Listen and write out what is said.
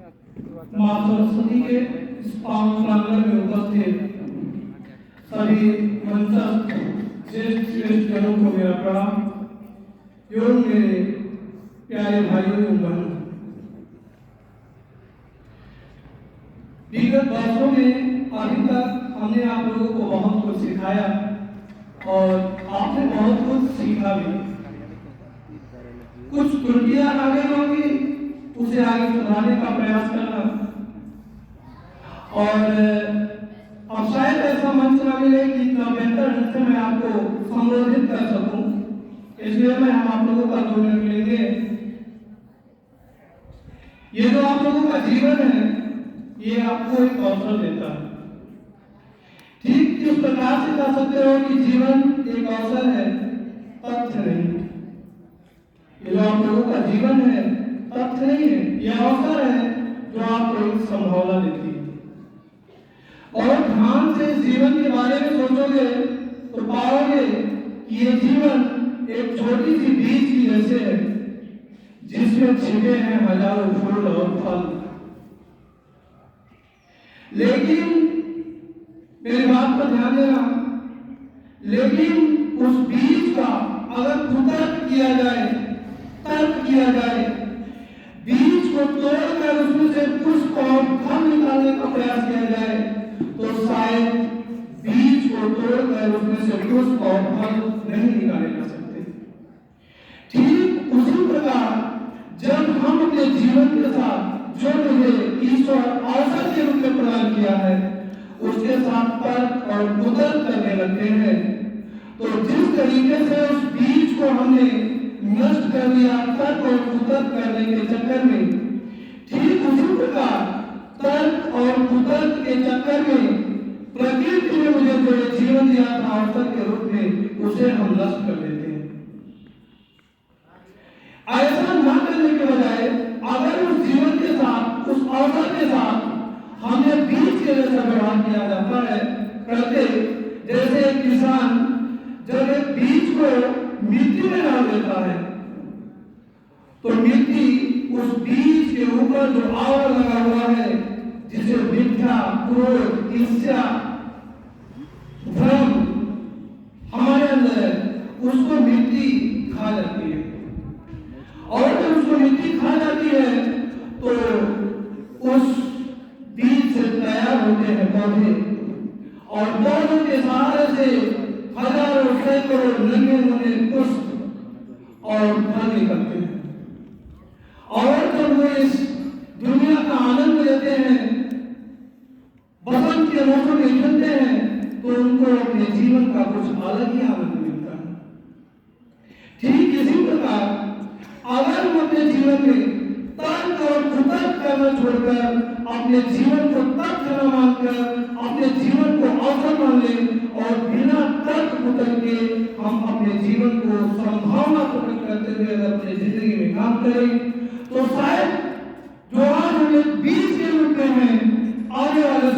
मां सरस्वती के इस पावन प्रांगण में उपस्थित सभी मंचस्थ श्रेष्ठ श्रेष्ठ जनों को मेरा प्रणाम एवं मेरे प्यारे भाइयों एवं बहनों। विगत वर्षों में अभी तक हमने आप लोगों को बहुत कुछ सिखाया और आपने बहुत कुछ सीखा भी। कुछ त्रुटियां आ गई होंगी, उसे आगे सुधारने का प्रयास करना, और अब शायद ऐसा मंच ना मिले कि इतना बेहतर ढंग से मैं आपको संबोधित कर सकूं, इसलिए मैं हम आप लोगों का 2 मिनट लेंगे। ये जो आप लोगों का जीवन है, ये आपको एक अवसर देता है। ठीक किस प्रकार से कह सकते हो कि जीवन एक अवसर है, तथ्य नहीं। ये जो आप लोगों का जीवन है, तथ्य नहीं है, यह अवसर है जो आपको एक संभावना देती है। और ध्यान से जीवन के बारे में सोचोगे तो पाओगे कि ये जीवन एक छोटी सी बीज की जैसे है, जिसमें छिपे हैं हजारों फूल और फल। लेकिन मेरी बात पर ध्यान देना, लेकिन उस बीज का अगर कुतर्क किया जाए, तर्क किया जाए, बीज को तोड़कर उसमें से पुष्प और फल निकालने का प्रयास किया जाए, तो शायद बीज को तोड़कर उसमें से पुष्प और फल नहीं निकाले जा सकते। ठीक उसी प्रकार जब हम अपने जीवन के साथ जो मुझे ईश्वर अवसर के रूप में प्रदान किया है, उसके साथ तर्क और कुतर्क करने लगते हैं, तो जिस तरीके से उस बीज को हमने नष्ट कर दिया तर्क और कुतर्क करने के चक्कर में, ठीक उसी प्रकार तर्क और कुतर्क के चक्कर में प्रकृति ने मुझे जो जीवन दिया था अवसर के रूप में, उसे हम नष्ट कर देते हैं। ऐसा न करने के बजाय अगर उस जीवन के साथ, उस अवसर के साथ हमने बीज के जैसा व्यवहार किया जाता है, करते जैसे एक किसान जब एक बीज को मिट्टी में डाल देता है, तो मिट्टी उस बीज के ऊपर जो आवरण लगा हुआ है, जिसे मिथ्या, क्रोध, ईर्ष्या, भ्रम हमारे अंदर है, उसको मिट्टी खा जाती है। और जब उसको मिट्टी खा जाती है तो उस बीज से तैयार होते हैं पौधे, और पौधों के सहारे से हजारों सैकड़ों नन्हे मुन्ने पुष्प और फल निकलते हैं। और जब वो इस दुनिया का आनंद लेते हैं, बसंत के मौसम में खेलते हैं, तो उनको अपने जीवन का कुछ अलग ही आनंद मिलता है। ठीक इसी प्रकार अगर हम अपने जीवन में तर्क और कुतर्क करना छोड़कर अपने जीवन को तथ्य न मानकर अपने जीवन को अवसर मान ले और बिना तर्क कुतर्क के हम अपने जीवन को संभावना प्रकट करते हुए अगर अपनी जिंदगी में काम करें, तो शायद जो आज हमें बीज के रूप में है, आने वाले